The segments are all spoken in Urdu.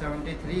73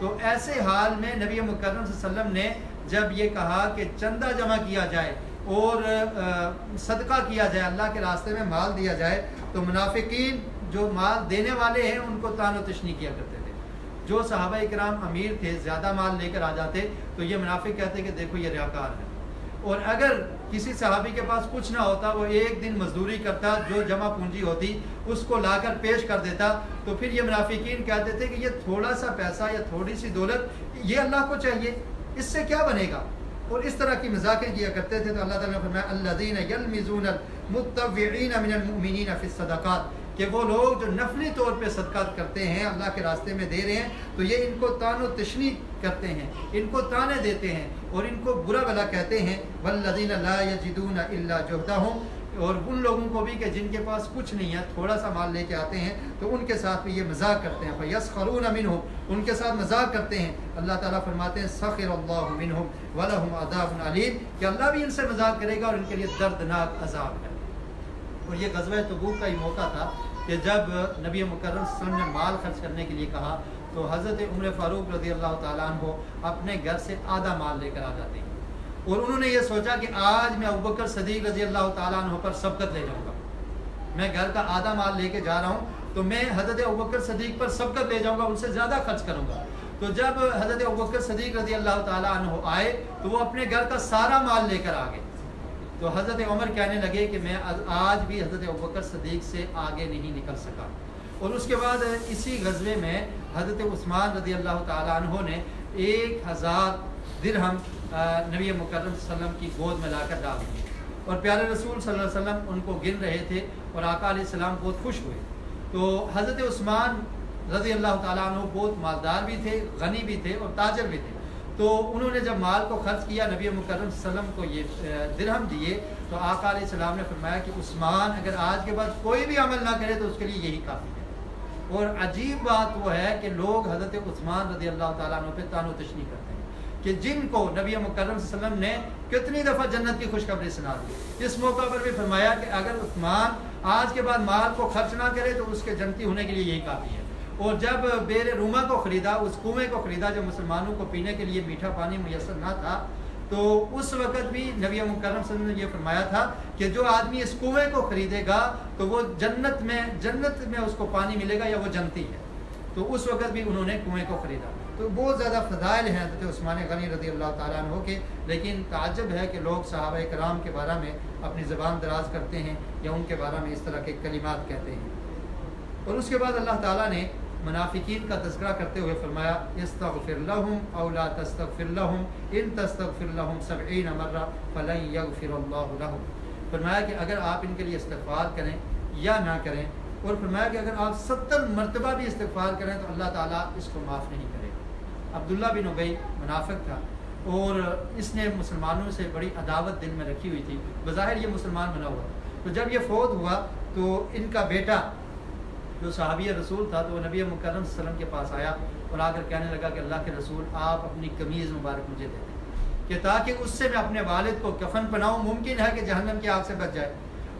تو ایسے حال میں نبی مکرم صلی اللہ علیہ وسلم نے جب یہ کہا کہ چندہ جمع کیا جائے اور صدقہ کیا جائے، اللہ کے راستے میں مال دیا جائے، تو منافقین جو مال دینے والے ہیں ان کو طعن و تشنیع کیا کرتے تھے۔ جو صحابہ کرام امیر تھے، زیادہ مال لے کر آ جاتے تو یہ منافق کہتے کہ دیکھو یہ ریاکار ہے، اور اگر کسی صحابی کے پاس کچھ نہ ہوتا، وہ ایک دن مزدوری کرتا، جو جمع پونجی ہوتی اس کو لا کر پیش کر دیتا، تو پھر یہ منافقین کہتے تھے کہ یہ تھوڑا سا پیسہ یا تھوڑی سی دولت یہ اللہ کو چاہیے، اس سے کیا بنے گا، اور اس طرح کی مذاقیں کیا کرتے تھے۔ تو اللہ تعالیٰ نے فرمایا الذین یلمزون المتطوعین من المؤمنین فی الصدقات، کہ وہ لوگ جو نفلی طور پہ صدقات کرتے ہیں، اللہ کے راستے میں دے رہے ہیں، تو یہ ان کو طعن و تشنیع کرتے ہیں، ان کو طعنے دیتے ہیں اور ان کو برا بھلا کہتے ہیں۔ والذین لا یجدون الا جہدہم، اور ان لوگوں کو بھی کہ جن کے پاس کچھ نہیں ہے، تھوڑا سا مال لے کے آتے ہیں، تو ان کے ساتھ بھی یہ مذاق کرتے ہیں۔ فیسخرون منہم، ان کے ساتھ مذاق کرتے ہیں۔ اللہ تعالیٰ فرماتے ہیں سخر اللہ منہم ولہم عذاب علیم، کہ اللہ بھی ان سے مذاق کرے گا اور ان کے لیے دردناک عذاب ہے۔ اور یہ غزوہ تبوک کا ہی موقع تھا کہ جب نبی مکرم صلی اللہ علیہ وسلم نے مال خرچ کرنے کے لیے کہا، تو حضرت عمر فاروق رضی اللہ تعالیٰ عنہ اپنے گھر سے آدھا مال لے کر آ جاتے ہیں، اور انہوں نے یہ سوچا کہ آج میں ابوبکر صدیق رضی اللہ تعالیٰ عنہ پر سبقت لے جاؤں گا، میں گھر کا آدھا مال لے کے جا رہا ہوں، تو میں حضرت ابوبکر صدیق پر سبقت لے جاؤں گا، ان سے زیادہ خرچ کروں گا۔ تو جب حضرت ابوبکر صدیق رضی اللہ تعالیٰ عنہ آئے تو وہ اپنے گھر کا سارا مال لے کر آ گئے، تو حضرت عمر کہنے لگے کہ میں آج بھی حضرت ابوبکر صدیق سے آگے نہیں نکل سکا۔ اور اس کے بعد اسی غزوے میں حضرت عثمان رضی اللہ تعالیٰ عنہ نے 1000 درہم نبی مکرم صلی اللہ علیہ وسلم کی گود میں لا کر ڈال دیے، اور پیارے رسول صلی اللہ علیہ وسلم ان کو گن رہے تھے، اور آقا علیہ السلام بہت خوش ہوئے۔ تو حضرت عثمان رضی اللہ تعالیٰ عنہ بہت مالدار بھی تھے، غنی بھی تھے اور تاجر بھی تھے، تو انہوں نے جب مال کو خرچ کیا، نبی مکرم صلی اللہ علیہ وسلم کو یہ درہم دیے، تو آقا علیہ السلام نے فرمایا کہ عثمان اگر آج کے بعد کوئی بھی عمل نہ کرے تو اس کے لیے یہی کافی ہے۔ اور عجیب بات وہ ہے کہ لوگ حضرت عثمان رضی اللہ تعالیٰ عنہ پہ طعن و تشنیع کرتے ہیں کہ جن کو نبی مکرم صلی اللہ علیہ وسلم نے کتنی دفعہ جنت کی خوشخبری سنا دی، اس موقع پر بھی فرمایا کہ اگر عثمان آج کے بعد مال کو خرچ نہ کرے تو اس کے جنتی ہونے کے لیے یہی کافی ہے۔ اور جب بیر روما کو خریدا، اس کنویں کو خریدا جو مسلمانوں کو پینے کے لیے میٹھا پانی میسر نہ تھا، تو اس وقت بھی نبی مکرم صلی اللہ علیہ وسلم نے یہ فرمایا تھا کہ جو آدمی اس کنویں کو خریدے گا تو وہ جنت میں اس کو پانی ملے گا یا وہ جنتی ہے۔ تو اس وقت بھی انہوں نے کنویں کو خریدا۔ تو بہت زیادہ فضائل ہیں حضرت عثمان غنی رضی اللہ تعالیٰ عنہ کے، لیکن تعجب ہے کہ لوگ صحابہ کرام کے بارے میں اپنی زبان دراز کرتے ہیں یا ان کے بارے میں اس طرح کے کلمات کہتے ہیں۔ اور اس کے بعد اللہ تعالیٰ نے منافقین کا تذکرہ کرتے ہوئے فرمایا استغفر لهم او لا تستغفر لهم ان تستغفر لهم 70 مرہ فلن یغفر اللہ لهم، فرمایا کہ اگر آپ ان کے لیے استغفار کریں یا نہ کریں، اور فرمایا کہ اگر آپ 70 مرتبہ بھی استغفار کریں تو اللہ تعالیٰ اس کو معاف نہیں کرے گا۔ عبداللہ بن ابی منافق تھا، اور اس نے مسلمانوں سے بڑی عداوت دل میں رکھی ہوئی تھی، بظاہر یہ مسلمان بنا ہوا تھا۔ تو جب یہ فوت ہوا تو ان کا بیٹا جو صحابی رسول تھا، تو وہ نبی مکرم صلی اللہ علیہ وسلم کے پاس آیا اور آ کر کہنے لگا کہ اللہ کے رسول آپ اپنی قمیض مبارک مجھے دے دیں کہ تاکہ اس سے میں اپنے والد کو کفن پہناؤں، ممکن ہے کہ جہنم کی آگ سے بچ جائے،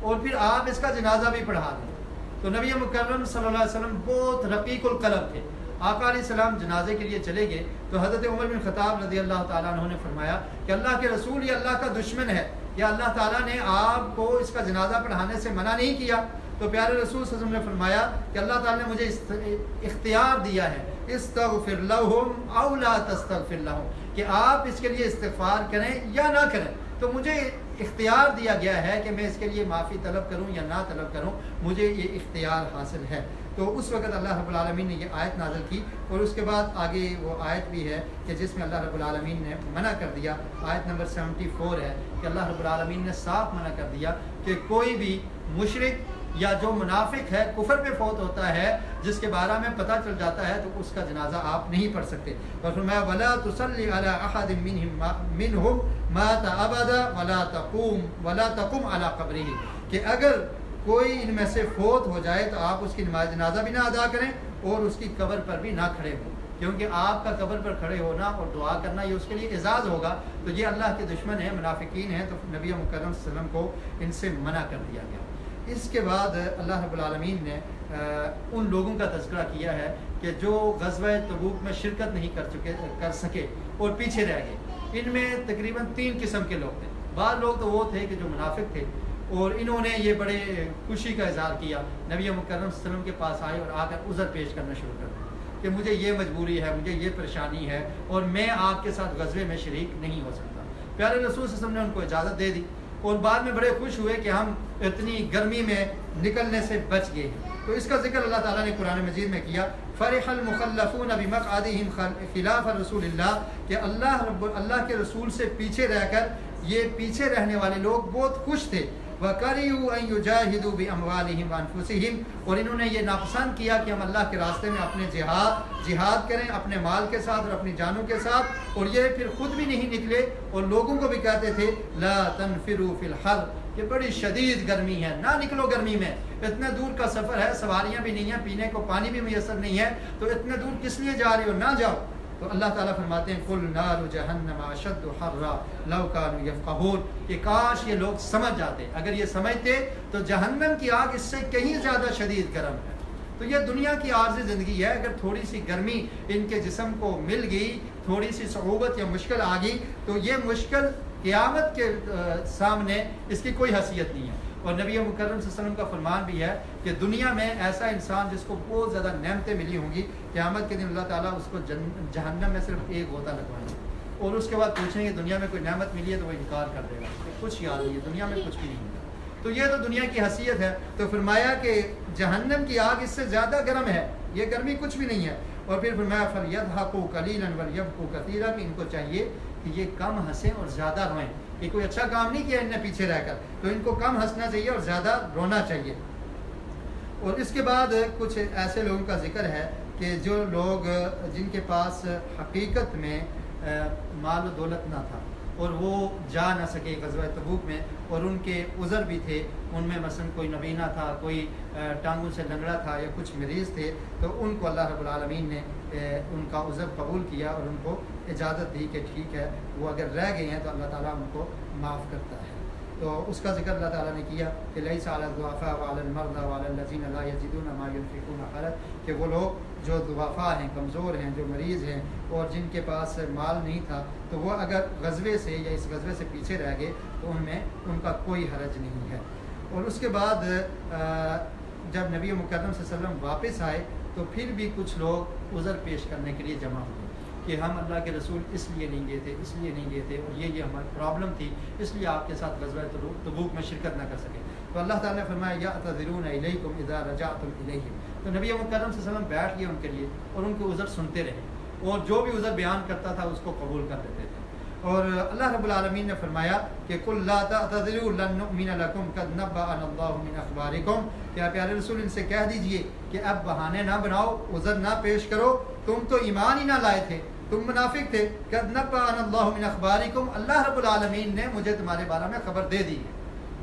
اور پھر آپ اس کا جنازہ بھی پڑھا دیں۔ تو نبی مکرم صلی اللہ علیہ وسلم بہت رقیق القلب تھے۔ آقا علیہ السلام جنازے کے لیے چلے گئے تو حضرت عمر بن خطاب رضی اللہ تعالیٰ عنہ نے فرمایا کہ اللہ کے رسول یہ اللہ کا دشمن ہے، یا اللہ تعالیٰ نے آپ کو اس کا جنازہ پڑھانے سے منع نہیں کیا؟ تو پیارے رسول صلی اللہ علیہ وسلم نے فرمایا کہ اللہ تعالیٰ نے مجھے اختیار دیا ہے استغفر لهم او لا تستغفر لهم، کہ آپ اس کے لیے استغفار کریں یا نہ کریں، تو مجھے اختیار دیا گیا ہے کہ میں اس کے لیے معافی طلب کروں یا نہ طلب کروں، مجھے یہ اختیار حاصل ہے۔ تو اس وقت اللہ رب العالمین نے یہ آیت نازل کی، اور اس کے بعد آگے وہ آیت بھی ہے کہ جس میں اللہ رب العالمین نے منع کر دیا، آیت نمبر 74 ہے کہ اللہ رب العالمین نے صاف منع کر دیا کہ کوئی بھی مشرک یا جو منافق ہے کفر پہ فوت ہوتا ہے، جس کے بارے میں پتہ چل جاتا ہے، تو اس کا جنازہ آپ نہیں پڑھ سکتے۔ اور فرمایا وَلَا تُصَلِّ عَلَىٰ أَحَدٍ مِّنْهُمْ مَاتَ أَبَدًا وَلَا تَقُمْ عَلَىٰ قَبْرِهِ، کہ اگر کوئی ان میں سے فوت ہو جائے تو آپ اس کی نماز جنازہ بھی نہ ادا کریں اور اس کی قبر پر بھی نہ کھڑے ہوں، کیونکہ آپ کا قبر پر کھڑے ہونا اور دعا کرنا یہ اس کے لیے اعزاز ہوگا۔ تو یہ اللہ کے دشمن ہیں، منافقین ہیں، تو نبی مکرم صلی اللہ علیہ وسلم کو ان سے منع کر دیا گیا۔ اس کے بعد اللہ رب العالمین نے ان لوگوں کا تذکرہ کیا ہے کہ جو غزوہ تبوک میں شرکت نہیں کر سکے اور پیچھے رہ گئے. ان میں تقریباً 3 قسم کے لوگ تھے. بعض لوگ تو وہ تھے کہ جو منافق تھے اور انہوں نے یہ بڑے خوشی کا اظہار کیا, نبی مکرم صلی اللہ علیہ وسلم کے پاس آئے اور آ کر عذر پیش کرنا شروع کر دیا کہ مجھے یہ مجبوری ہے, مجھے یہ پریشانی ہے اور میں آپ کے ساتھ غزوے میں شریک نہیں ہو سکتا. پیارے رسول صلی اللہ علیہ وسلم نے ان کو اجازت دے دی اور بعد میں بڑے خوش ہوئے کہ ہم اتنی گرمی میں نکلنے سے بچ گئے ہیں. تو اس کا ذکر اللہ تعالیٰ نے قرآن مجید میں کیا, فرح المخلفون بمقعدہم خلاف رسول اللہ, کہ اللہ کے رسول سے پیچھے رہ کر یہ پیچھے رہنے والے لوگ بہت خوش تھے. وَكَرِهُوا أَن يُجَاهِدُوا بِأَمْوَالِهِمْ وَأَنفُسِهِمْ, اور انہوں نے یہ ناپسند کیا کہ ہم اللہ کے راستے میں اپنے جہاد کریں اپنے مال کے ساتھ اور اپنی جانوں کے ساتھ, اور یہ پھر خود بھی نہیں نکلے اور لوگوں کو بھی کہتے تھے لا تنفروا فی الحر, یہ بڑی شدید گرمی ہے, نہ نکلو گرمی میں, اتنے دور کا سفر ہے, سواریاں بھی نہیں ہیں, پینے کو پانی بھی میسر نہیں ہے, تو اتنے دور کس لیے جا رہے ہو, نہ جاؤ. تو اللہ تعالیٰ فرماتے ہیں قل نار جہنم اشد حرا لو کانوا یفقہون, کہ کاش یہ لوگ سمجھ جاتے, اگر یہ سمجھتے تو جہنم کی آگ اس سے کہیں زیادہ شدید گرم ہے. تو یہ دنیا کی عارضی زندگی ہے, اگر تھوڑی سی گرمی ان کے جسم کو مل گئی, تھوڑی سی صعوبت یا مشکل آ گئی, تو یہ مشکل قیامت کے سامنے اس کی کوئی حیثیت نہیں ہے. اور نبی مکرم صلی اللہ علیہ وسلم کا فرمان بھی ہے کہ دنیا میں ایسا انسان جس کو بہت زیادہ نعمتیں ملی ہوں گی, قیامت کے دن اللہ تعالیٰ اس کو جہنم میں صرف ایک غوطہ لگوائیں گے اور اس کے بعد پوچھیں گے دنیا میں کوئی نعمت ملی ہے, تو وہ انکار کر دے گا, کچھ یاد نہیں ہے, دنیا میں کچھ بھی نہیں ہے. تو یہ تو دنیا کی حیثیت ہے. تو فرمایا کہ جہنم کی آگ اس سے زیادہ گرم ہے, یہ گرمی کچھ بھی نہیں ہے. اور پھر فرمایا فَلْيَضْحَكُوا قَلِيلًا وَلْيَبْكُوا كَثِيرًا, کہ ان کو چاہیے کہ یہ کم ہنسیں اور زیادہ روئیں. یہ کوئی اچھا کام نہیں کیا ان نے پیچھے رہ کر, تو ان کو کم ہنسنا چاہیے اور زیادہ رونا چاہیے. اور اس کے بعد کچھ ایسے لوگوں کا ذکر ہے کہ جو لوگ جن کے پاس حقیقت میں مال و دولت نہ تھا اور وہ جا نہ سکے غزوہ تبوک میں, اور ان کے عذر بھی تھے, ان میں مثلا کوئی نبینا تھا, کوئی ٹانگوں سے لنگڑا تھا یا کچھ مریض تھے, تو ان کو اللہ رب العالمین نے ان کا عذر قبول کیا اور ان کو اجازت دی کہ ٹھیک ہے وہ اگر رہ گئے ہیں تو اللہ تعالیٰ ان کو معاف کرتا ہے. تو اس کا ذکر اللہ تعالیٰ نے کیا کہ لیس علی الضعفاء وعلی المرضى وعلی الذین لا یجدون ما ينفقون حرج, کہ وہ لوگ جو ضعفاء ہیں, کمزور ہیں, جو مریض ہیں اور جن کے پاس مال نہیں تھا, تو وہ اگر غزوے سے یا اس غزوے سے پیچھے رہ گئے تو ان میں ان کا کوئی حرج نہیں ہے. اور اس کے بعد جب نبی مکرم صلی اللہ علیہ وسلم واپس آئے تو پھر بھی کچھ لوگ عذر پیش کرنے کے لیے جمع ہوئے کہ ہم اللہ کے رسول اس لیے نہیں گئے تھے, اس لیے نہیں گئے تھے, اور یہ ہماری پرابلم تھی, اس لیے آپ کے ساتھ غزوہ تبوک میں شرکت نہ کر سکے. تو اللہ تعالیٰ نے فرمایا یعتذرون الیکم اذا رجعتم الیہم, تو نبی مکرم صلی اللہ علیہ وسلم بیٹھ گئے ان کے لیے اور ان کے عذر سنتے رہے, اور جو بھی عذر بیان کرتا تھا اس کو قبول کر لیتے تھے. اور اللہ رب العالمین نے فرمایا کہ قل لا تعتذروا لن نؤمن لكم قد نبأنا الله من اخباركم, کیا پیارے رسول ان سے کہہ دیجئے کہ اب بہانے نہ بناؤ, عذر نہ پیش کرو, تم تو ایمان ہی نہ لائے تھے, تم منافق تھے. قد نبأنا الله من اخباركم, اللہ رب العالمین نے مجھے تمہارے بارے میں خبر دے دی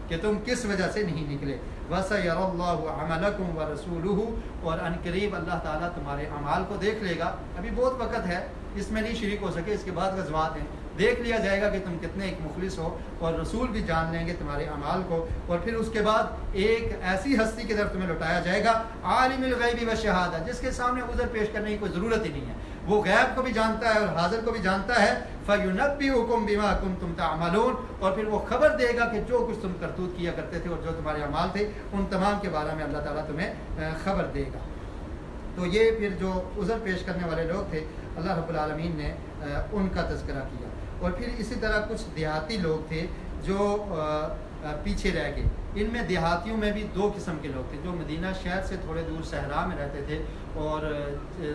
کہ تم کس وجہ سے نہیں نکلے. وَسَيَرَى اللَّهُ عَمَلَكُمْ وَرَسُولُهُ, اور ان قریب اللہ تعالیٰ تمہارے اعمال کو دیکھ لے گا. ابھی بہت وقت ہے, اس میں نہیں شریک ہو سکے, اس کے بعد غزوات ہیں, دیکھ لیا جائے گا کہ تم کتنے ایک مخلص ہو, اور رسول بھی جان لیں گے تمہارے اعمال کو. اور پھر اس کے بعد ایک ایسی ہستی کی طرف تمہیں لوٹایا جائے گا, عالم الغیب والشہادہ, جس کے سامنے عذر پیش کرنے کی کوئی ضرورت ہی نہیں ہے, وہ غیب کو بھی جانتا ہے اور حاضر کو بھی جانتا ہے. فَيُنَبِّئُكُم بِمَا كُنتُمْ تَعْمَلُونَ, اور پھر وہ خبر دے گا کہ جو کچھ تم کرتوت کیا کرتے تھے اور جو تمہارے اعمال تھے ان تمام کے بارے میں اللہ تعالیٰ تمہیں خبر دے گا. تو یہ پھر جو عذر پیش کرنے والے لوگ تھے اللہ رب العالمین نے ان کا تذکرہ کیا. اور پھر اسی طرح کچھ دیہاتی لوگ تھے جو پیچھے رہ گئے. ان میں دیہاتیوں میں بھی 2 قسم کے لوگ تھے, جو مدینہ شہر سے تھوڑے دور صحرا میں رہتے تھے اور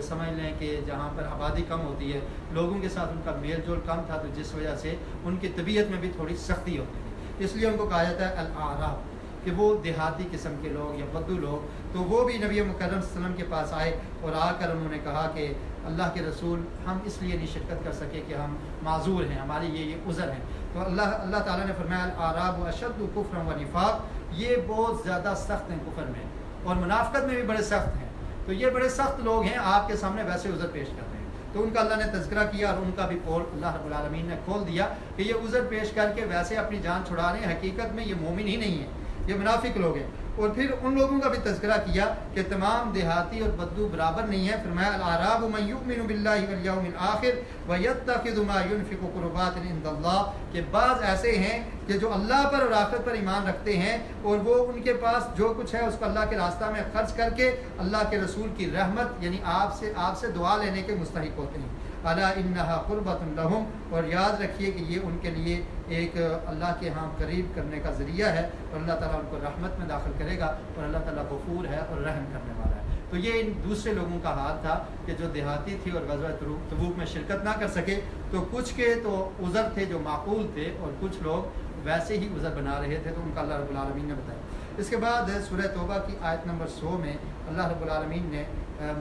سمجھ لیں کہ جہاں پر آبادی کم ہوتی ہے, لوگوں کے ساتھ ان کا میل جول کم تھا, تو جس وجہ سے ان کی طبیعت میں بھی تھوڑی سختی ہوتی تھی, اس لیے ان کو کہا جاتا ہے الاعراب, کہ وہ دیہاتی قسم کے لوگ یا بدو لوگ. تو وہ بھی نبی مکرم صلی اللہ علیہ وسلم کے پاس آئے اور آ کر انہوں نے کہا کہ اللہ کے رسول ہم اس لیے نہیں شرکت کر سکے کہ ہم معذور ہیں, ہماری یہ عذر ہیں. تو اللہ تعالیٰ نے فرمایا الاعراب اشد کفرا و نفاق, یہ بہت زیادہ سخت ہیں کفر میں اور منافقت میں بھی بڑے سخت ہیں. تو یہ بڑے سخت لوگ ہیں, آپ کے سامنے ویسے عذر پیش کر رہے ہیں. تو ان کا اللہ نے تذکرہ کیا اور ان کا بھی پول اللہ رب العالمین نے کھول دیا کہ یہ عذر پیش کر کے ویسے اپنی جان چھڑا رہے ہیں, حقیقت میں یہ مومن ہی نہیں ہے, یہ منافق لوگ ہیں. اور پھر ان لوگوں کا بھی تذکرہ کیا کہ تمام دیہاتی اور بدو برابر نہیں ہے. فرمایا الاعراب من یؤمن باللہ والیوم الآخر ویتخذ ما ینفق قربات عند اللہ، کہ بعض ایسے ہیں کہ جو اللہ پر اور آخرت پر ایمان رکھتے ہیں اور وہ ان کے پاس جو کچھ ہے اس کو اللہ کے راستہ میں خرچ کر کے اللہ کے رسول کی رحمت یعنی آپ سے دعا لینے کے مستحق ہوتے ہیں. الا انہا قربۃ لہم، اور یاد رکھیے کہ یہ ان کے لیے ایک اللہ کے ہاں قریب کرنے کا ذریعہ ہے اور اللہ تعالیٰ ان کو رحمت میں داخل کرے گا اور اللہ تعالیٰ غفور ہے اور رحم کرنے والا ہے. تو یہ ان دوسرے لوگوں کا حال تھا کہ جو دیہاتی تھی اور غزوہ تبوک میں شرکت نہ کر سکے. تو کچھ کے تو عذر تھے جو معقول تھے اور کچھ لوگ ویسے ہی عذر بنا رہے تھے، تو ان کا اللہ رب العالمین نے بتایا. اس کے بعد سورہ توبہ کی آیت نمبر 100 میں اللہ رب العالمین نے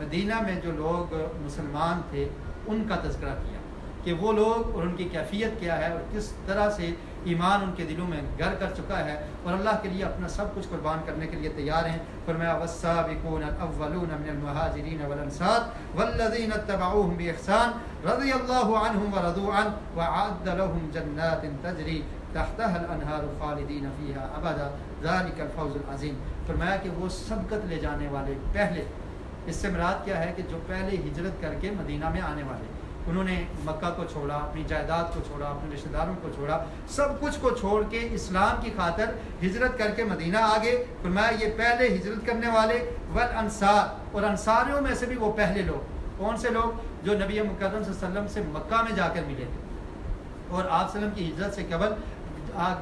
مدینہ میں جو لوگ مسلمان تھے ان کا تذکرہ کیا کہ وہ لوگ اور ان کی کیفیت کیا ہے اور کس طرح سے ایمان ان کے دلوں میں گھر کر چکا ہے اور اللہ کے لیے اپنا سب کچھ قربان کرنے کے لیے تیار ہیں. فرمایا والسابقون الاولون من المہاجرین والانصار والذین اتبعوهم باحسان رضی اللہ عنہم ورضوا عنہ وأعد لهم جنات تجری تحتها الانہار خالدین فیہا ابدا ذلک الفوز العظیم. فرمایا کہ وہ سبقت لے جانے والے پہلے، اس سے مراد کیا ہے کہ جو پہلے ہجرت کر کے مدینہ میں آنے والے، انہوں نے مکہ کو چھوڑا، اپنی جائیداد کو چھوڑا، اپنے رشتہ داروں کو چھوڑا، سب کچھ کو چھوڑ کے اسلام کی خاطر ہجرت کر کے مدینہ آگے. فرمایا یہ پہلے ہجرت کرنے والے والانصار، اور انصاریوں میں سے بھی وہ پہلے لوگ. کون سے لوگ؟ جو نبی مکرم صلی اللہ علیہ وسلم سے مکہ میں جا کر ملے تھے اور آپ صلی اللہ علیہ وسلم کی ہجرت سے قبل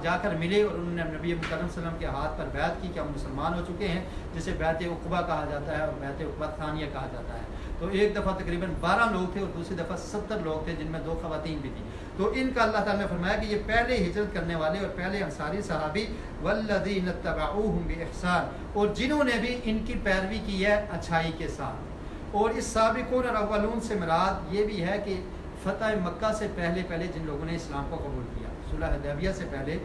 جا کر ملے اور انہوں نے نبی مکرم صلی اللہ علیہ وسلم کے ہاتھ پر بیعت کی کہ ہم مسلمان ہو چکے ہیں، جسے بیعت عقبہ کہا جاتا ہے اور بیعت عقبہ ثانیہ کہا جاتا ہے. تو ایک دفعہ تقریباً 12 لوگ تھے اور دوسری دفعہ 70 لوگ تھے جن میں 2 خواتین بھی تھیں. تو ان کا اللہ تعالیٰ نے فرمایا کہ یہ پہلے ہجرت کرنے والے اور پہلے انصاری صحابی والذین اتبعوہم باحسان، اور جنہوں نے بھی ان کی پیروی کی ہے اچھائی کے ساتھ. اور اس سابقون اور اولون سے مراد یہ بھی ہے کہ فتح مکہ سے پہلے جن لوگوں نے اسلام کو قبول کیا، صلح حدیبیہ سے پہلے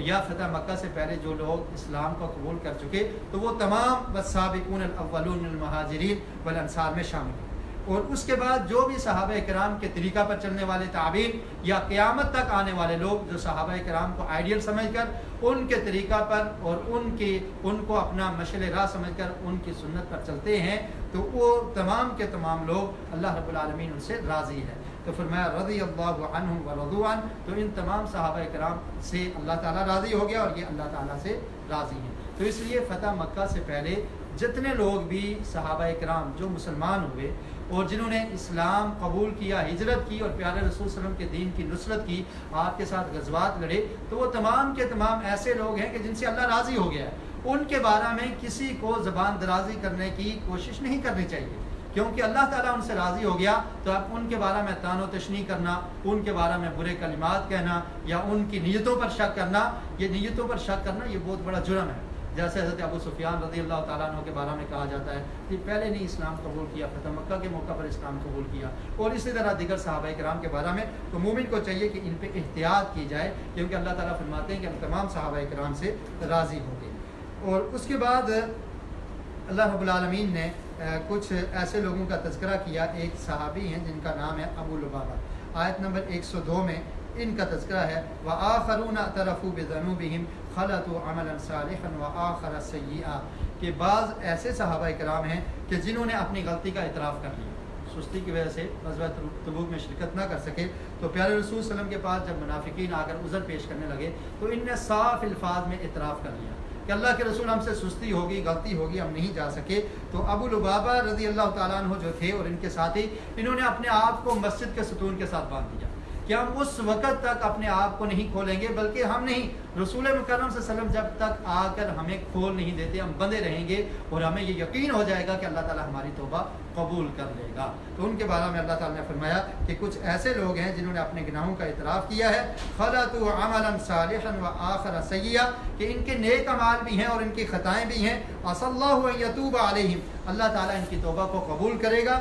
یا فتح مکہ سے پہلے جو لوگ اسلام کو قبول کر چکے تو وہ تمام والسابقون الاولون من المہاجرین والانصار میں شامل ہیں. اور اس کے بعد جو بھی صحابہ کرام کے طریقہ پر چلنے والے تابعین یا قیامت تک آنے والے لوگ جو صحابہ کرام کو آئیڈیل سمجھ کر ان کے طریقہ پر اور ان کو اپنا مشعل راہ سمجھ کر ان کی سنت پر چلتے ہیں، تو وہ تمام کے تمام لوگ اللہ رب العالمین ان سے راضی ہے. تو فرمایا رضی اللہ عنہم ورضوا عنہ، تو ان تمام صحابہ کرام سے اللہ تعالیٰ راضی ہو گیا اور یہ اللہ تعالیٰ سے راضی ہیں. تو اس لیے فتح مکہ سے پہلے جتنے لوگ بھی صحابہ کرام جو مسلمان ہوئے اور جنہوں نے اسلام قبول کیا، ہجرت کی اور پیارے رسول صلی اللہ علیہ وسلم کے دین کی نصرت کی، آپ کے ساتھ غزوات لڑے، تو وہ تمام کے تمام ایسے لوگ ہیں کہ جن سے اللہ راضی ہو گیا ہے. ان کے بارے میں کسی کو زبان درازی کرنے کی کوشش نہیں کرنی چاہیے، کیونکہ اللہ تعالیٰ ان سے راضی ہو گیا. تو اب ان کے بارے میں طعن و تشنیع کرنا، ان کے بارے میں برے کلمات کہنا یا ان کی نیتوں پر شک کرنا، یہ نیتوں پر شک کرنا یہ بہت بڑا جرم ہے. جیسے حضرت ابو سفیان رضی اللہ تعالیٰ عنہ کے بارے میں کہا جاتا ہے کہ پہلے نہیں اسلام قبول کیا، فتح مکہ کے موقع پر اسلام قبول کیا، اور اسی طرح دیگر صحابہ کرام کے بارے میں. تو مومن کو چاہیے کہ ان پہ احتیاط کی جائے، کیونکہ اللہ تعالیٰ فرماتے ہیں کہ ہم تمام صحابہ کرام سے راضی ہوں گے. اور اس کے بعد اللہ رب العالمین نے کچھ ایسے لوگوں کا تذکرہ کیا. ایک صحابی ہیں جن کا نام ہے ابو لبابہ. آیت نمبر 102 میں ان کا تذکرہ ہے وآخرون اعترفوا بذنوبہم خلطوا عملا صالحا وآخر سیئا، کہ بعض ایسے صحابہ کرام ہیں کہ جنہوں نے اپنی غلطی کا اعتراف کر لیا، سستی کی وجہ سے غزوہ تبوک میں شرکت نہ کر سکے. تو پیارے رسول صلی اللہ علیہ وسلم کے پاس جب منافقین آ کر عذر پیش کرنے لگے تو ان نے صاف الفاظ میں اعتراف کر لیا کہ اللہ کے رسول ہم سے سستی ہوگی، غلطی ہوگی، ہم نہیں جا سکے. تو ابو لبابہ رضی اللہ تعالیٰ عنہ جو تھے اور ان کے ساتھی، انہوں نے اپنے آپ کو مسجد کے ستون کے ساتھ باندھ دیا کہ ہم اس وقت تک اپنے آپ کو نہیں کھولیں گے، بلکہ ہم نہیں، رسول مکرم صلی اللہ علیہ وسلم جب تک آ کر ہمیں کھول نہیں دیتے ہم بندے رہیں گے اور ہمیں یہ یقین ہو جائے گا کہ اللہ تعالیٰ ہماری توبہ قبول کر لے گا. تو ان کے بارے میں اللہ تعالیٰ نے فرمایا کہ کچھ ایسے لوگ ہیں جنہوں نے اپنے گناہوں کا اعتراف کیا ہے. خلطوا عملا صالحا وآخر سیئا، کہ ان کے نیک اعمال بھی ہیں اور ان کی خطائیں بھی ہیں. عسى اللہ ان یتوب علیہم، اللہ تعالیٰ ان کی توبہ کو قبول کرے گا.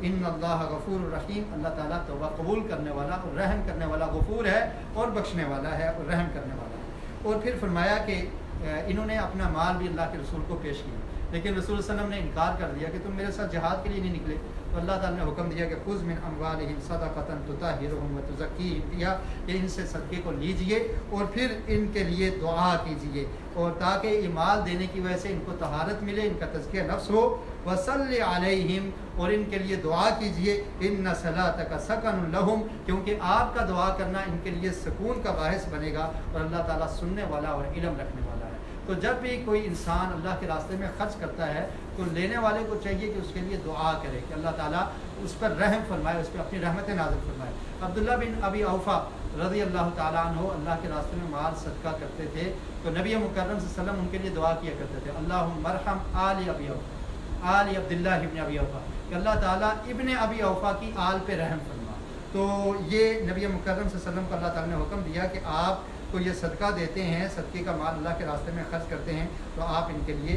ان اللہ غفور الرحیم، اللہ تعالیٰ توبہ قبول کرنے والا اور رحم کرنے والا، غفور ہے اور بخشنے والا ہے اور رحم کرنے والا ہے. اور پھر فرمایا کہ انہوں نے اپنا مال بھی اللہ کے رسول کو پیش کیا، لیکن رسول صلی اللہ علیہ وسلم نے انکار کر دیا کہ تم میرے ساتھ جہاد کے لیے نہیں نکلے، تو اللہ تعالیٰ نے حکم دیا کہ خذ من اموالہم صدقۃ تطہرہم وتزکیہم بہا، کہ ان سے صدقے کو لیجئے اور پھر ان کے لیے دعا کیجئے، اور تاکہ یہ مال دینے کی وجہ سے ان کو طہارت ملے، ان کا تزکیہ نفس ہو۔ وصلی علیہم، اور ان کے لیے دعا کیجئے، ان صلاتک سکن لہم، کیونکہ آپ کا دعا کرنا ان کے لیے سکون کا باعث بنے گا، اور اللہ تعالیٰ سننے والا اور علم رکھنے والا ہے۔ تو جب بھی کوئی انسان اللہ کے راستے میں خرچ کرتا ہے تو لینے والے کو چاہیے کہ اس کے لیے دعا کرے کہ اللہ تعالیٰ اس پر رحم فرمائے، اس پر اپنی رحمت نازل فرمائے۔ عبداللہ بن ابی اوفا رضی اللہ تعالیٰ عنہ اللہ کے راستے میں مال صدقہ کرتے تھے، تو نبی مکرم صلی اللہ علیہ وسلم ان کے لیے دعا کیا کرتے تھے، اللہم ارحم آل ابی اوفا، آل عبداللہ ابن ابی اوفا، کہ اللہ تعالیٰ ابن ابی اوفا کی آل پہ رحم فرما۔ تو یہ نبی مکرم صلی اللہ علیہ وسلم کو اللہ تعالیٰ نے حکم دیا کہ آپ کو یہ صدقہ دیتے ہیں، صدقے کا مال اللہ کے راستے میں خرچ کرتے ہیں، تو آپ ان کے لیے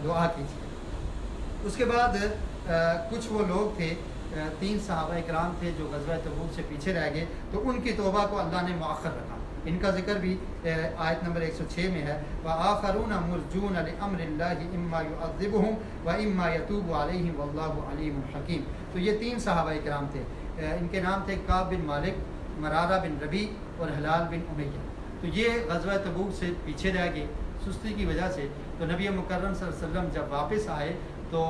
دعا کیجیے۔ اس کے بعد کچھ وہ لوگ تھے، 3 صحابہ کرام تھے جو غزوہ تبوک سے پیچھے رہ گئے، تو ان کی توبہ کو اللہ نے مؤخر رکھا۔ ان کا ذکر بھی آیت نمبر 106 میں ہے، وَآخَرُونَ مُرْجُونَ لِأَمْرِ اللَّهِ إِمَّا يُعَذِّبُهُمْ وَإِمَّا يَتُوبُ عَلَيْهِمْ وَاللَّهُ عَلِيمٌ حَكِيمٌ۔ تو یہ 3 صحابہ کرام تھے، ان کے نام تھے کعب بن مالک، مرارہ بن ربیع اور ہلال بن امیہ۔ تو یہ غزوہ تبوک سے پیچھے رہ گئے سستی کی وجہ سے۔ تو نبی مکرم صلی اللہ علیہ وسلم جب واپس آئے تو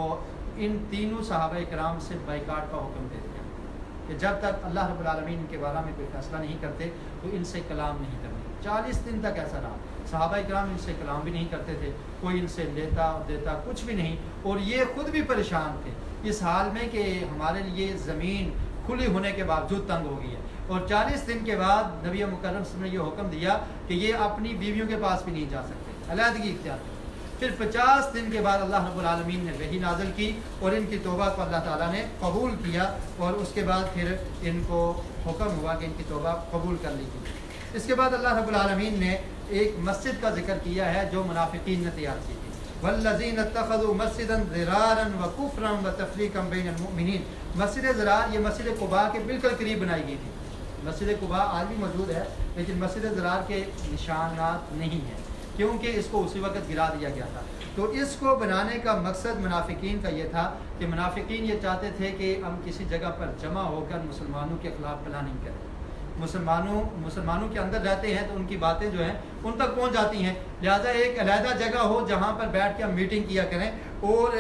ان تینوں صحابہ کرام سے بائیکاٹ کا حکم دے دیا کہ جب تک اللہ رب العالمین ان کے بارے میں کوئی فیصلہ نہیں کرتے تو ان سے کلام نہیں کرنا۔ 40 دن تک ایسا رہا، صحابہ کرام ان سے کلام بھی نہیں کرتے تھے، کوئی ان سے لیتا اور دیتا کچھ بھی نہیں، اور یہ خود بھی پریشان تھے اس حال میں کہ ہمارے لیے زمین کھلی ہونے کے باوجود تنگ ہو گئی ہے۔ اور 40 دن کے بعد نبی مکرم صلی اللہ علیہ وسلم نے یہ حکم دیا کہ یہ اپنی بیویوں کے پاس بھی نہیں جا سکتے، علیحدگی اختیار کریں۔ پھر 50 دن کے بعد اللہ رب العالمین نے وحی نازل کی اور ان کی توبہ کو اللہ تعالیٰ نے قبول کیا، اور اس کے بعد پھر ان کو حکم ہوا کہ ان کی توبہ قبول کر لی گئی۔ اس کے بعد اللہ رب العالمین نے ایک مسجد کا ذکر کیا ہے جو منافقین نے تیار کی تھی، والذین اتخذوا مسجدا ضرارا وکفرا وتفریقا بین المؤمنین۔ مسجد ضرار یہ مسجد قباء کے بالکل قریب بنائی گئی تھی۔ مسجد قباء آج بھی موجود ہے، لیکن مسجد ضرار کے نشانات نہیں ہیں کیونکہ اس کو اسی وقت گرا دیا گیا تھا۔ تو اس کو بنانے کا مقصد منافقین کا یہ تھا کہ منافقین یہ چاہتے تھے کہ ہم کسی جگہ پر جمع ہو کر مسلمانوں کے خلاف پلاننگ کریں۔ مسلمانوں کے اندر رہتے ہیں تو ان کی باتیں جو ہیں ان تک پہنچ جاتی ہیں، لہذا ایک علیحدہ جگہ ہو جہاں پر بیٹھ کے ہم میٹنگ کیا کریں۔ اور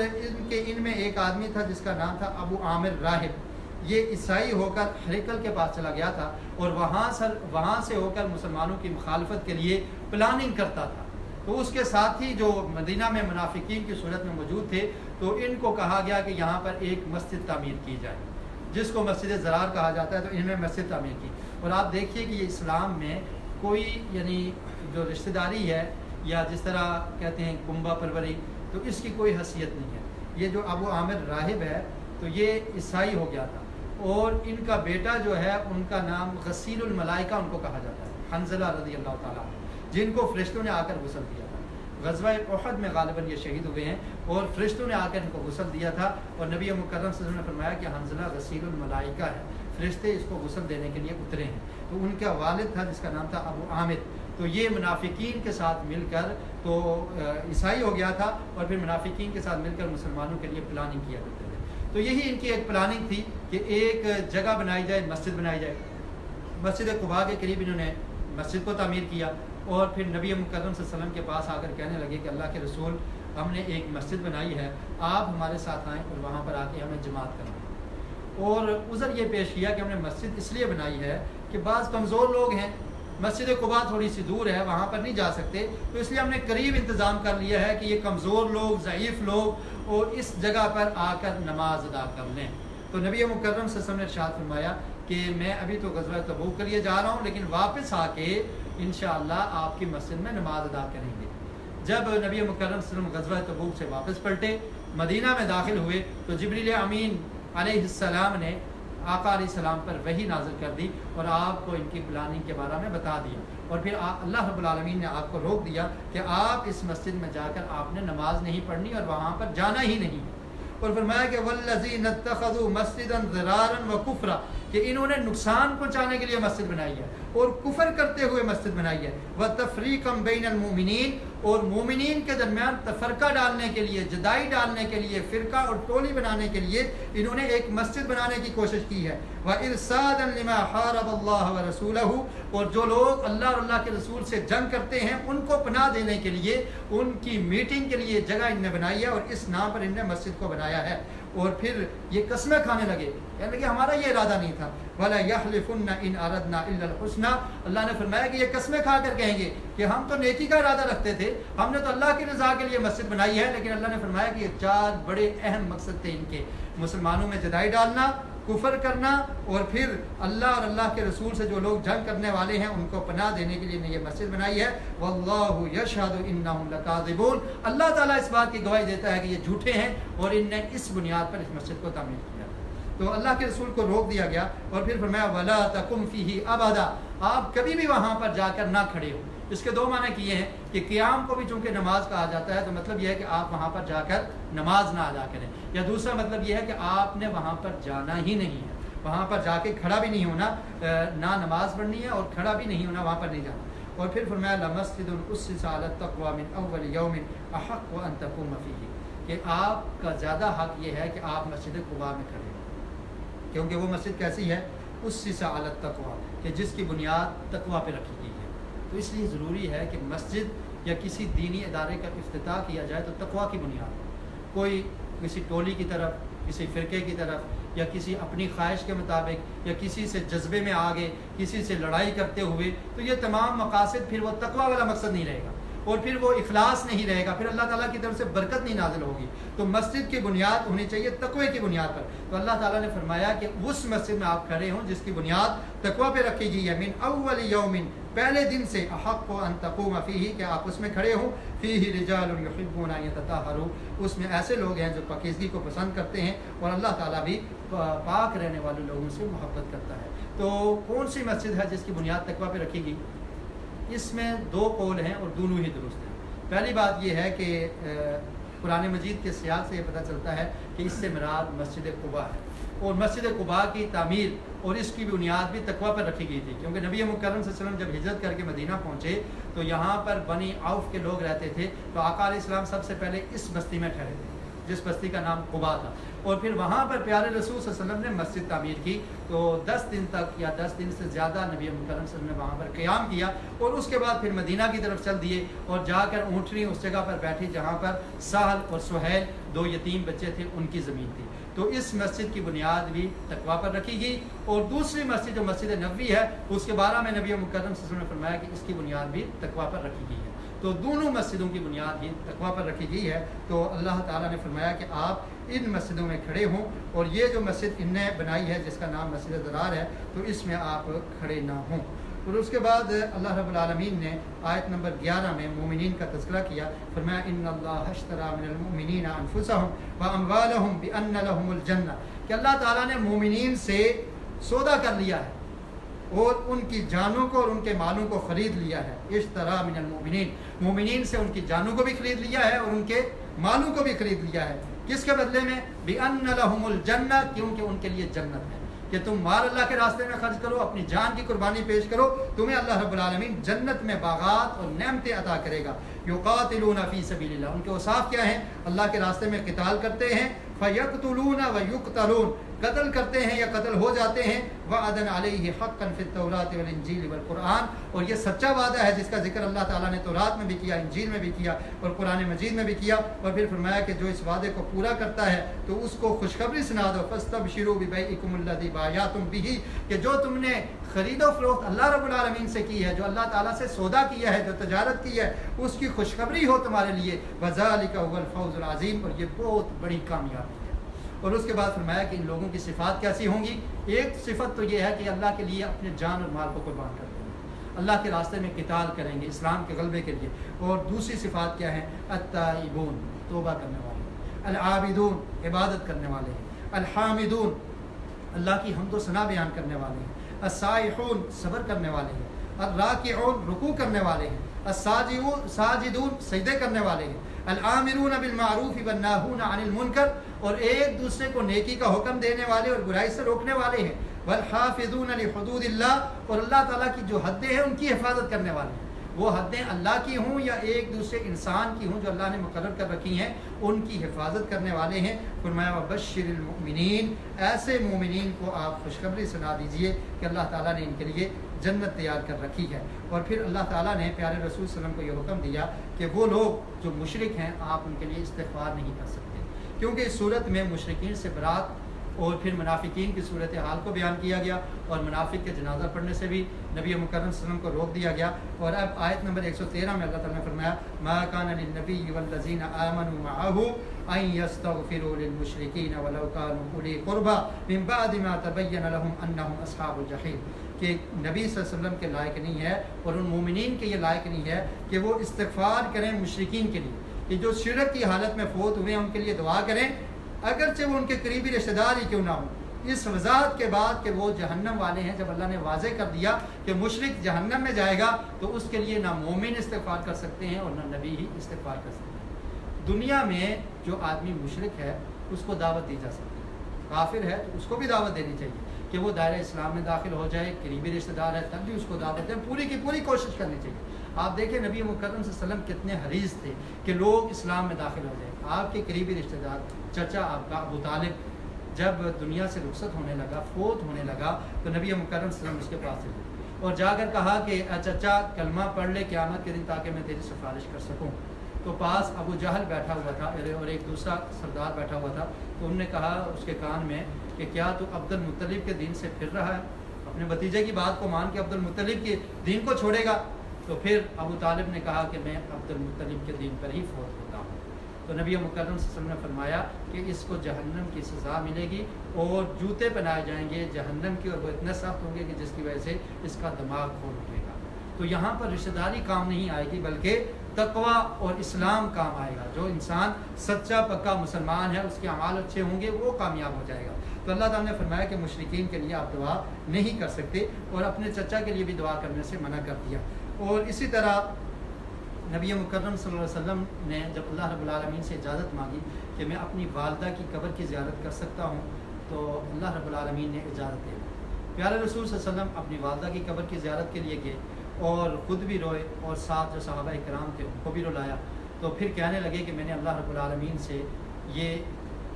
ان میں ایک آدمی تھا جس کا نام تھا ابو عامر راہب، یہ عیسائی ہو کر ہرقل کے پاس چلا گیا تھا اور وہاں سے ہو کر مسلمانوں کی مخالفت کے لیے پلاننگ کرتا تھا۔ تو اس کے ساتھی جو مدینہ میں منافقین کی صورت میں موجود تھے، تو ان کو کہا گیا کہ یہاں پر ایک مسجد تعمیر کی جائے جس کو مسجد ضرار کہا جاتا ہے، تو انہوں نے مسجد تعمیر کی۔ اور آپ دیکھیے کہ یہ اسلام میں کوئی یعنی جو رشتہ داری ہے یا جس طرح کہتے ہیں کنبہ پروری، تو اس کی کوئی حیثیت نہیں ہے۔ یہ جو ابو عامر راہب ہے تو یہ عیسائی ہو گیا تھا، اور ان کا بیٹا جو ہے ان کا نام غسیل الملائکہ ان کو کہا جاتا ہے، حنظلہ رضی اللہ تعالیٰ عنہ، جن کو فرشتوں نے آ کر غسل دیا تھا۔ غزوہ احد میں غالباً یہ شہید ہوئے ہیں اور فرشتوں نے آ کر ان کو غسل دیا تھا، اور نبی مکرم صلی اللہ علیہ وسلم نے فرمایا کہ حنظلہ غسیل الملائکہ ہے، فرشتے اس کو غسل دینے کے لیے اترے ہیں۔ تو ان کا والد تھا جس کا نام تھا ابو عامر، تو یہ منافقین کے ساتھ مل کر تو عیسائی ہو گیا تھا، اور پھر منافقین کے ساتھ مل کر مسلمانوں کے لیے پلاننگ کیا کرتے تھے۔ تو یہی ان کی ایک پلاننگ تھی کہ ایک جگہ بنائی جائے، مسجد بنائی جائے۔ مسجد قباء کے قریب انہوں نے مسجد کو تعمیر کیا، اور پھر نبی مکرم صلی اللہ علیہ وسلم کے پاس آ کر کہنے لگے کہ اللہ کے رسول، ہم نے ایک مسجد بنائی ہے، آپ ہمارے ساتھ آئیں اور وہاں پر آ کے ہمیں جماعت کریں۔ اور عذر یہ پیش کیا کہ ہم نے مسجد اس لیے بنائی ہے کہ بعض کمزور لوگ ہیں، مسجد قباء تھوڑی سی دور ہے، وہاں پر نہیں جا سکتے، تو اس لیے ہم نے قریب انتظام کر لیا ہے کہ یہ کمزور لوگ، ضعیف لوگ اور اس جگہ پر آ کر نماز ادا کر لیں۔ تو نبی مکرم صلی اللہ علیہ وسلم نے ارشاد فرمایا کہ میں ابھی تو غزوہ تبوک کے لیے جا رہا ہوں، لیکن واپس آ کے انشاءاللہ آپ کی مسجد میں نماز ادا کریں گے۔ جب نبی مکرم صلی اللہ علیہ وسلم غزوہ تبوک سے واپس پلٹے، مدینہ میں داخل ہوئے، تو جبریل امین علیہ السلام نے آقا علیہ السلام پر وحی نازل کر دی اور آپ کو ان کی پلاننگ کے بارے میں بتا دیا، اور پھر اللہ رب العالمین نے آپ کو روک دیا کہ آپ اس مسجد میں جا کر آپ نے نماز نہیں پڑھنی اور وہاں پر جانا ہی نہیں۔ اور فرمایا کہ والذین اتخذوا مسجدا ضرارا وکفرا، کہ انہوں نے نقصان پہنچانے کے لیے مسجد بنائی ہے اور کفر کرتے ہوئے مسجد بنائی ہے، وتفریقا بین المؤمنین، اور مومنین کے درمیان تفرقہ ڈالنے کے لیے، جدائی ڈالنے کے لیے، فرقہ اور ٹولی بنانے کے لیے انہوں نے ایک مسجد بنانے کی کوشش کی ہے۔ وَإِرْصَادًا لِمَا حَارَبَ اللَّهَ وَرَسُولَهُ، اور جو لوگ اللہ اور اللہ کے رسول سے جنگ کرتے ہیں ان کو پناہ دینے کے لیے، ان کی میٹنگ کے لیے جگہ ان نے بنائی ہے، اور اس نام پر ان نے مسجد کو بنایا ہے۔ اور پھر یہ قسمیں کھانے لگے، یعنی کہ ہمارا یہ ارادہ نہیں تھا۔ وَلَا يَحْلِفُنَّ إِنْ أَرَدْنَا إِلَّا الْحُسْنَى، اللہ نے فرمایا کہ یہ قسمیں کھا کر کہیں گے کہ ہم تو نیکی کا ارادہ رکھتے تھے، ہم نے تو اللہ کی رضا کے لیے مسجد بنائی ہے، لیکن اللہ نے فرمایا کہ یہ 4 بڑے اہم مقصد تھے ان کے: مسلمانوں میں جدائی ڈالنا، کفر کرنا، اور پھر اللہ اور اللہ کے رسول سے جو لوگ جنگ کرنے والے ہیں ان کو پناہ دینے کے لیے نے یہ مسجد بنائی ہے۔ واللہ یشہد انہم لکاذبون، اللہ تعالیٰ اس بات کی گواہی دیتا ہے کہ یہ جھوٹے ہیں اور ان نے اس بنیاد پر اس مسجد کو تعمیر کیا۔ تو اللہ کے رسول کو روک دیا گیا اور پھر فرمایا ولا تقم فیہ ابدا، آپ کبھی بھی وہاں پر جا کر نہ کھڑے ہو۔ اس کے 2 معنی کیے ہیں کہ قیام کو بھی چونکہ نماز کہا جاتا ہے تو مطلب یہ ہے کہ آپ وہاں پر جا کر نماز نہ ادا کریں، یا دوسرا مطلب یہ ہے کہ آپ نے وہاں پر جانا ہی نہیں ہے، وہاں پر جا کے کھڑا بھی نہیں ہونا، نہ نماز پڑھنی ہے اور کھڑا بھی نہیں ہونا، وہاں پر نہیں جانا۔ اور پھر فرمایا لمسجد اسس علی التقوی من اول یوم احق ان تقوم فیہ، کہ آپ کا زیادہ حق یہ ہے کہ آپ مسجد قباء میں کھڑے ہوں، کیونکہ وہ مسجد کیسی ہے؟ اسس علی التقوی، کہ جس کی بنیاد تقوی پہ رکھی گئی ہے۔ تو اس لیے ضروری ہے کہ مسجد یا کسی دینی ادارے کا افتتاح کیا جائے تو تقوی کی بنیاد ہو۔ کوئی کسی ٹولی کی طرف، کسی فرقے کی طرف، یا کسی اپنی خواہش کے مطابق، یا کسی سے جذبے میں آگے کسی سے لڑائی کرتے ہوئے، تو یہ تمام مقاصد پھر وہ تقوی والا مقصد نہیں رہے گا، اور پھر وہ اخلاص نہیں رہے گا، پھر اللہ تعالیٰ کی طرف سے برکت نہیں نازل ہوگی۔ تو مسجد کی بنیاد ہونی چاہیے تقوی کی بنیاد پر۔ تو اللہ تعالیٰ نے فرمایا کہ اس مسجد میں آپ کھڑے ہوں جس کی بنیاد تقوی پہ رکھی گئی ہے، من اول یوم، پہلے دن سے، احق ان تقوم فیہ، کہ آپ اس میں کھڑے ہوں، فیہ رجال یحبون ان یتطہروا، اس میں ایسے لوگ ہیں جو پاکیزگی کو پسند کرتے ہیں، اور اللہ تعالیٰ بھی پاک رہنے والے لوگوں سے محبت کرتا ہے۔ تو کون سی مسجد ہے جس کی بنیاد تقوی پہ رکھی گئی؟ اس میں 2 قول ہیں اور دونوں ہی درست ہیں۔ پہلی بات یہ ہے کہ قرآن مجید کے سیاق سے یہ پتہ چلتا ہے کہ اس سے مراد مسجد قباء ہے، اور مسجد قباء کی تعمیر اور اس کی بنیاد بھی تقوی پر رکھی گئی تھی، کیونکہ نبی مکرم صلی اللہ علیہ وسلم جب ہجرت کر کے مدینہ پہنچے تو یہاں پر بنی عوف کے لوگ رہتے تھے، تو آقا علیہ السلام سب سے پہلے اس بستی میں ٹھہرے تھے جس بستی کا نام قباء تھا، اور پھر وہاں پر پیارے رسول صلی اللہ علیہ وسلم نے مسجد تعمیر کی۔ تو 10 دن تک یا 10 دن سے زیادہ نبی مکرم صلی اللہ علیہ وسلم نے وہاں پر قیام کیا، اور اس کے بعد پھر مدینہ کی طرف چل دیے اور جا کر اونٹنی اس جگہ پر بیٹھی جہاں پر سہل اور سہیل 2 یتیم بچے تھے، ان کی زمین تھی۔ تو اس مسجد کی بنیاد بھی تقوی پر رکھی گئی، اور دوسری مسجد جو مسجد نبوی ہے اس کے بارے میں نبی مکرم صلی اللہ علیہ وسلم نے فرمایا کہ اس کی بنیاد بھی تقوی پر رکھی گئی ہے۔ تو دونوں مسجدوں کی بنیاد بھی تقوی پر رکھی گئی ہے۔ تو اللہ تعالیٰ نے فرمایا کہ آپ ان مسجدوں میں کھڑے ہوں، اور یہ جو مسجد ان نے بنائی ہے جس کا نام مسجد ضرار ہے، تو اس میں آپ کھڑے نہ ہوں۔ اور اس کے بعد اللہ رب العالمین نے آیت نمبر 11 میں مومنین کا تذکرہ کیا، فرمایا ان اللہ اشتری من المؤمنین انفسهم واموالهم بان لهم الجنہ، کہ اللہ تعالیٰ نے مومنین سے سودا کر لیا ہے اور ان کی جانوں کو اور ان کے مالوں کو خرید لیا ہے۔ اشتری من المؤمنین، مومنین سے ان کی جانوں کو بھی خرید لیا ہے اور ان کے مالوں کو بھی خرید لیا ہے۔ کس کے بدلے میں؟ بان لهم الجنہ، کیونکہ ان کے لیے جنت ہے، کہ تم مال اللہ کے راستے میں خرچ کرو، اپنی جان کی قربانی پیش کرو، تمہیں اللہ رب العالمین جنت میں باغات اور نعمتیں عطا کرے گا۔ یقاتلون فی سبیل اللہ، ان کے اوصاف کیا ہیں؟ اللہ کے راستے میں قتال کرتے ہیں، فیقتلون ویقتلون، قتل کرتے ہیں یا قتل ہو جاتے ہیں، وعدن علیہ حقا فی التوراۃ والانجیل والقرآن، اور یہ سچا وعدہ ہے جس کا ذکر اللہ تعالیٰ نے تورات میں بھی کیا، انجیل میں بھی کیا اور قرآن مجید میں بھی کیا۔ اور پھر فرمایا کہ جو اس وعدے کو پورا کرتا ہے تو اس کو خوشخبری سنا دو، فاستبشروا ببیعکم الذی بایعتم بہ، کہ جو تم نے خرید و فروخت اللہ رب العالمین سے کی ہے، جو اللہ تعالیٰ سے سودا کیا ہے، جو تجارت کی ہے، اس کی خوشخبری ہو تمہارے لیے، وذالک هو الفوز العظیم، اور یہ بہت بڑی کامیابی ہے۔ اور اس کے بعد فرمایا کہ ان لوگوں کی صفات کیسی ہوں گی؟ ایک صفت تو یہ ہے کہ اللہ کے لیے اپنے جان اور مال کو قربان کر دیں گے، اللہ کے راستے میں قتال کریں گے اسلام کے غلبے کے لیے۔ اور دوسری صفات کیا ہیں؟ التائبون، توبہ کرنے والے ہیں، العابدون، عبادت کرنے والے ہیں، الحامدون، اللہ کی حمد و ثنا بیان کرنے والے ہیں، السائحون، صبر کرنے والے ہیں، الراکعون، رکوع کرنے والے ہیں، الساجدون، سجدے کرنے والے ہیں، الآمرون بالمعروف والناہون عن المنکر، اور ایک دوسرے کو نیکی کا حکم دینے والے اور برائی سے روکنے والے ہیں، والحافظون لحدود اللہ، اور اللہ تعالیٰ کی جو حدیں ہیں ان کی حفاظت کرنے والے ہیں۔ وہ حدیں اللہ کی ہوں یا ایک دوسرے انسان کی ہوں جو اللہ نے مقرر کر رکھی ہیں، ان کی حفاظت کرنے والے ہیں۔ فرمایا وبشر المؤمنین، ایسے مومنین کو آپ خوشخبری سنا دیجئے کہ اللہ تعالیٰ نے ان کے لیے جنت تیار کر رکھی ہے۔ اور پھر اللہ تعالیٰ نے پیارے رسول صلی اللہ علیہ وسلم کو یہ حکم دیا کہ وہ لوگ جو مشرک ہیں آپ ان کے لیے استغفار نہیں کر سکتے، کیونکہ اس صورت میں مشرکین سے برات اور پھر منافقین کی صورتحال کو بیان کیا گیا، اور منافق کے جنازہ پڑھنے سے بھی نبی مکرم صلی اللہ علیہ وسلم کو روک دیا گیا۔ اور اب آیت نمبر 113 میں اللہ تعالیٰ نے فرمایا ما کان للنبی والذین آمنوا معه ان یستغفروا للمشرکین ولو کانوا اولی قربى من بعد ما تبین لهم انهم اصحاب الجحیم، کہ نبی صلی اللہ علیہ وسلم کے لائق نہیں ہے اور ان مومنین کے یہ لائق نہیں ہے کہ وہ استغفار کریں مشرکین کے لیے، کہ جو شرک کی حالت میں فوت ہوئے ہیں ان کے لیے دعا کریں، اگرچہ وہ ان کے قریبی رشتہ دار ہی کیوں نہ ہوں۔ اس وضاحت کے بعد کہ وہ جہنم والے ہیں، جب اللہ نے واضح کر دیا کہ مشرک جہنم میں جائے گا، تو اس کے لیے نہ مومن استغفار کر سکتے ہیں اور نہ نبی ہی استغفار کر سکتے ہیں۔ دنیا میں جو آدمی مشرک ہے اس کو دعوت دی جا سکتی ہے، کافر ہے تو اس کو بھی دعوت دینی چاہیے کہ وہ دائرہ اسلام میں داخل ہو جائے، قریبی رشتہ دار ہے تب بھی اس کو دعوت دیں، پوری کی پوری کوشش کرنی چاہیے۔ آپ دیکھیں نبی مکرم صلی اللہ علیہ وسلم کتنے حریص تھے کہ لوگ اسلام میں داخل ہو جائیں۔ آپ کے قریبی رشتہ دار چچا آپ کا ابو طالب جب دنیا سے رخصت ہونے لگا، فوت ہونے لگا، تو نبی مکرم صلی اللہ علیہ وسلم اس کے پاس گئے اور جا کر کہا کہ چچا کلمہ پڑھ لے قیامت کے دن تاکہ میں تیری سفارش کر سکوں۔ تو پاس ابو جہل بیٹھا ہوا تھا اور ایک دوسرا سردار بیٹھا ہوا تھا، تو انہوں نے کہا اس کے کان میں کہ کیا تو عبد المطلب کے دین سے پھر رہا ہے، اپنے بھتیجے کی بات کو مان کے عبد المطلب کے دین کو چھوڑے گا؟ تو پھر ابو طالب نے کہا کہ میں عبد المطلب کے دین پر ہی فوت ہوتا ہوں۔ تو نبی مکرم صلی اللہ علیہ وسلم نے فرمایا کہ اس کو جہنم کی سزا ملے گی اور جوتے پہنائے جائیں گے جہنم کی، اور وہ اتنے سخت ہوں گے کہ جس کی وجہ سے اس کا دماغ کھول اٹھے گا۔ تو یہاں پر رشتہ داری کام نہیں آئے گی، بلکہ تقویٰ اور اسلام کام آئے گا۔ جو انسان سچا پکا مسلمان ہے، اس کے اعمال اچھے ہوں گے، وہ کامیاب ہو جائے گا۔ تو اللہ تعالیٰ نے فرمایا کہ مشرکین کے لیے آپ دعا نہیں کر سکتے، اور اپنے چچا کے لیے بھی دعا کرنے سے منع کر دیا۔ اور اسی طرح نبی مکرم صلی اللہ علیہ وسلم نے جب اللہ رب العالمین سے اجازت مانگی کہ میں اپنی والدہ کی قبر کی زیارت کر سکتا ہوں، تو اللہ رب العالمین نے اجازت دے دی۔ پیارے رسول صلی اللہ علیہ وسلم اپنی والدہ کی قبر کی زیارت کے لیے گئے اور خود بھی روئے، اور ساتھ جو صحابہ کرام تھے ان کو بھی رلایا۔ تو پھر کہنے لگے کہ میں نے اللہ رب العالمین سے یہ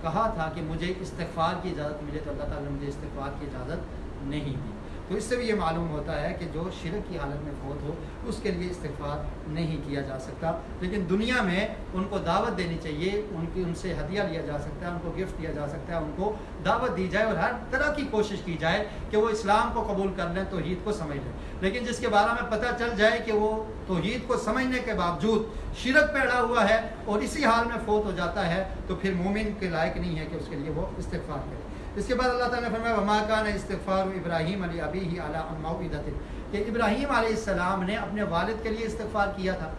کہا تھا کہ مجھے استغفار کی اجازت ملے، تو اللہ تعالیٰ نے مجھے استغفار کی اجازت نہیں دی۔ تو اس سے بھی یہ معلوم ہوتا ہے کہ جو شرک کی حالت میں فوت ہو اس کے لیے استغفار نہیں کیا جا سکتا، لیکن دنیا میں ان کو دعوت دینی چاہیے، ان سے ہدیہ لیا جا سکتا ہے، ان کو گفٹ دیا جا سکتا ہے، ان کو دعوت دی جائے اور ہر طرح کی کوشش کی جائے کہ وہ اسلام کو قبول کر لیں، توحید کو سمجھ لیں۔ لیکن جس کے بارے میں پتہ چل جائے کہ وہ توحید کو سمجھنے کے باوجود شرک پہ اڑا ہوا ہے اور اسی حال میں فوت ہو جاتا ہے، تو پھر مومن کے لائق نہیں ہے کہ اس کے لیے وہ استغفار کرے۔ اس کے بعد اللہ تعالیٰ نے فرمایا وما کان استغفار ابراہیم علی ابیہ علی موعدۃ، کہ ابراہیم علیہ السلام نے اپنے والد کے لیے استغفار کیا تھا۔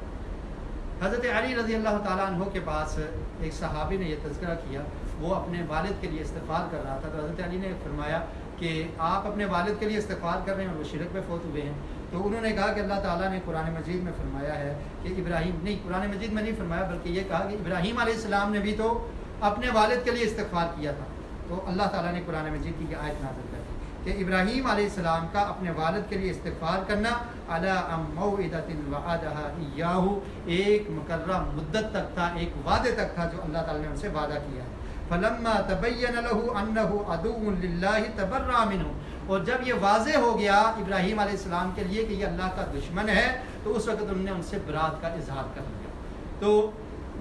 حضرت علی رضی اللہ تعالیٰ عنہ کے پاس ایک صحابی نے یہ تذکرہ کیا، وہ اپنے والد کے لیے استغفار کر رہا تھا، تو حضرت علی نے فرمایا کہ آپ اپنے والد کے لیے استغفار کر رہے ہیں اور وہ شرک میں فوت ہوئے ہیں۔ تو انہوں نے کہا کہ اللہ تعالیٰ نے قرآن مجید میں فرمایا ہے کہ ابراہیم نہیں، قرآن مجید میں نہیں فرمایا بلکہ یہ کہا کہ ابراہیم علیہ السلام نے بھی تو اپنے والد کے لیے استغفار کیا تھا۔ تو اللہ تعالیٰ نے قرآن مجید کی یہ آیت نازل کر دی کہ ابراہیم علیہ السلام کا اپنے والد کے لیے استغفار کرنا علی موعدۃ وعدہا ایاہ، ایک مقررہ مدت تک تھا، ایک وعدے تک تھا جو اللہ تعالیٰ نے ان سے وعدہ کیا ہے۔ فلما تبین له انہ عدو للہ تبرأ منہ، اور جب یہ واضح ہو گیا ابراہیم علیہ السلام کے لیے کہ یہ اللہ کا دشمن ہے، تو اس وقت انہوں نے ان سے برات کا اظہار کر لیا۔ تو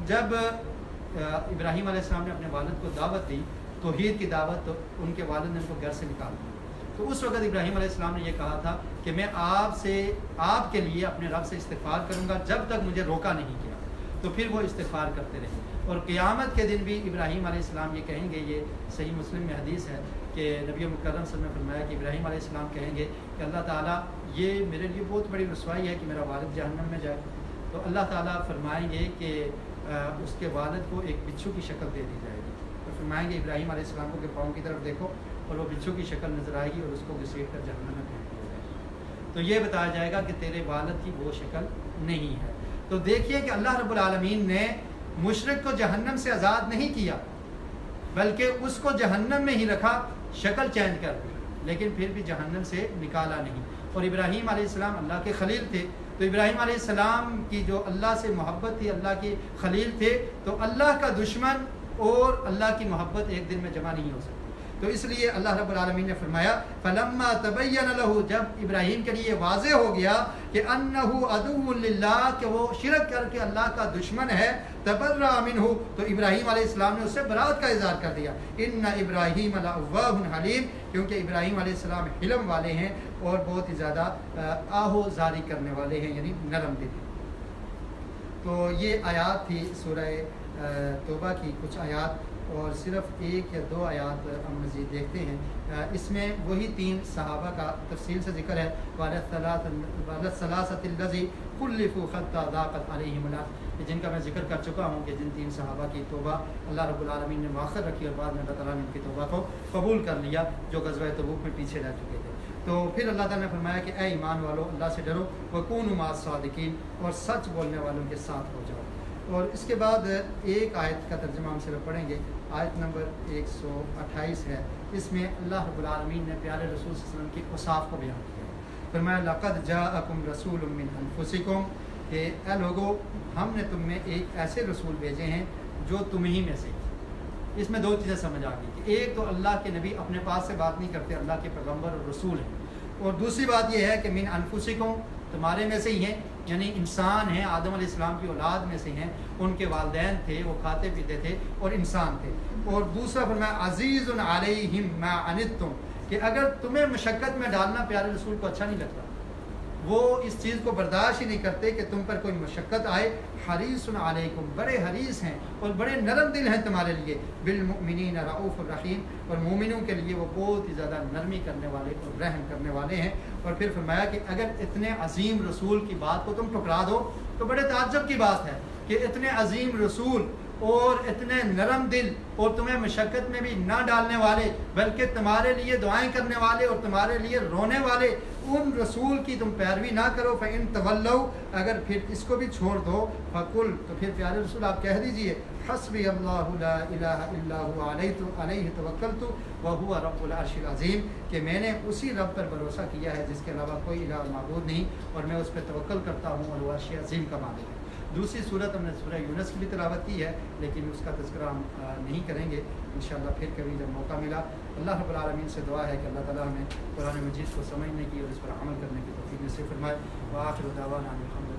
جب ابراہیم علیہ السلام نے اپنے والد کو دعوت دی توحید کی دعوت، تو ان کے والد نے ان کو گھر سے نکال دیا۔ تو اس وقت ابراہیم علیہ السلام نے یہ کہا تھا کہ میں آپ کے لیے اپنے رب سے استغفار کروں گا جب تک مجھے روکا نہیں گیا۔ تو پھر وہ استغفار کرتے رہے، اور قیامت کے دن بھی ابراہیم علیہ السلام یہ کہیں گے، یہ صحیح مسلم میں حدیث ہے کہ نبی مکرم صلی اللہ علیہ وسلم نے فرمایا کہ ابراہیم علیہ السلام کہیں گے کہ اللہ تعالیٰ یہ میرے لیے بہت بڑی رسوائی ہے کہ میرا والد جہنم میں جائے۔ تو اللہ تعالیٰ فرمائیں گے کہ اس کے والد کو ایک بچھو کی شکل دے دی جائے گی، تو فرمائیں گے ابراہیم علیہ السلام کو کہ پاؤں کی طرف دیکھو، اور وہ بچھو کی شکل نظر آئے گی اور اس کو گھسیٹ کر جہنم میں پھینک دیا جائے گا۔ تو یہ بتایا جائے گا کہ تیرے والد کی وہ شکل نہیں ہے۔ تو دیکھیے کہ اللہ رب العالمین نے مشرک کو جہنم سے آزاد نہیں کیا، بلکہ اس کو جہنم میں ہی رکھا، شکل چینج کر دی، لیکن پھر بھی جہنم سے نکالا نہیں۔ اور ابراہیم علیہ السلام اللہ کے خلیل تھے. تو ابراہیم علیہ السلام کی جو اللہ سے محبت تھی, اللہ کے خلیل تھے, تو اللہ کا دشمن اور اللہ کی محبت ایک دن میں جمع نہیں ہو سکتی. تو اس لیے اللہ رب العالمین نے فرمایا فلما تبین له, جب ابراہیم کے لیے واضح ہو گیا کہ انہ عدو للہ, کہ وہ شرک کر کے اللہ کا دشمن ہے, تبرأ منہ, تو ابراہیم علیہ السلام نے اس سے برات کا اظہار کر دیا. ان ابراہیم لأواہ حلیم, کیونکہ ابراہیم علیہ السلام حلم والے ہیں اور بہت ہی زیادہ آہو زاری کرنے والے ہیں, یعنی نرم دل. تو یہ آیات تھی سورہ توبہ کی کچھ آیات, اور صرف ایک یا دو آیات ہم مزید دیکھتے ہیں. اس میں وہی 3 صحابہ کا تفصیل سے ذکر ہے, وَلَلثَّلَاثَةِ الَّذِي خُلِّفُوا حَتَّىٰ ضَاقَتْ عَلَيْهِمُ الْأَرْضُ, جن کا میں ذکر کر چکا ہوں کہ جن 3 صحابہ کی توبہ اللہ رب العالمین نے مؤخر رکھی اور بعد میں اللہ تعالیٰ نے ان کی توبہ کو قبول کر لیا, جو غزوہ تبوک میں پیچھے رہ چکے تھے. تو پھر اللہ تعالیٰ نے فرمایا کہ اے ایمان والو, اللہ سے ڈرو, وَكُونُوا مَعَ الصَّادِقِينَ, اور سچ بولنے والوں کے ساتھ ہو جاؤ. اور اس کے بعد ایک آیت کا ترجمہ ہم صرف پڑھیں گے, آیت نمبر 128 ہے. اس میں اللہ رب العالمین نے پیارے رسول صلی اللہ علیہ وسلم کی اوصاف کو بیان کیا. فرمایا لقد جاءکم رسول من انفسکم, کہ اے لوگو ہم نے تم میں ایک ایسے رسول بھیجے ہیں جو تم ہی میں سے. اس میں 2 چیزیں سمجھ آ گئی کہ ایک تو اللہ کے نبی اپنے پاس سے بات نہیں کرتے, اللہ کے پیغمبر اور رسول ہیں, اور دوسری بات یہ ہے کہ من انفسکم, تمہارے میں سے ہی ہیں, یعنی انسان ہیں, آدم علیہ السلام کی اولاد میں سے ہیں, ان کے والدین تھے, وہ کھاتے پیتے تھے اور انسان تھے. اور دوسرا فرمایا عزیز علیہم ما عنتم, کہ اگر تمہیں مشقت میں ڈالنا پیارے رسول کو اچھا نہیں لگتا, وہ اس چیز کو برداشت ہی نہیں کرتے کہ تم پر کوئی مشقت آئے. حریص علیکم, بڑے حریص ہیں اور بڑے نرم دل ہیں تمہارے لیے. بالمؤمنین رؤوف الرحیم, اور مومنوں کے لیے وہ بہت ہی زیادہ نرمی کرنے والے اور رحم کرنے والے ہیں. اور پھر فرمایا کہ اگر اتنے عظیم رسول کی بات کو تم ٹھکرا دو تو بڑے تعجب کی بات ہے کہ اتنے عظیم رسول اور اتنے نرم دل اور تمہیں مشقت میں بھی نہ ڈالنے والے, بلکہ تمہارے لیے دعائیں کرنے والے اور تمہارے لیے رونے والے ان رسول کی تم پیروی نہ کرو. فَإِن تَوَلَّوْا, اگر پھر اس کو بھی چھوڑ دو, فَقُلْ, تو پھر پیارے رسول آپ کہہ دیجئے حسبی اللہ لا الہ الا هو علیہ توکلت وہو رب العرش العظیم, کہ میں نے اسی رب پر بھروسہ کیا ہے جس کے علاوہ کوئی الہ معبود نہیں, اور میں اس پہ توکل کرتا ہوں, اور وہ عرش عظیم کا مالک ہے. دوسری صورت ہم نے سورہ یونس کی بھی تلاوت کی ہے, لیکن اس کا تذکرہ ہم نہیں کریں گے انشاءاللہ, پھر کبھی جب موقع ملا. اللہ رب العالمین سے دعا ہے کہ اللہ تعالیٰ ہمیں قرآن مجید کو سمجھنے کی اور اس پر عمل کرنے کی توفیق نصیب فرمائے. وآخر دعوانا الحمد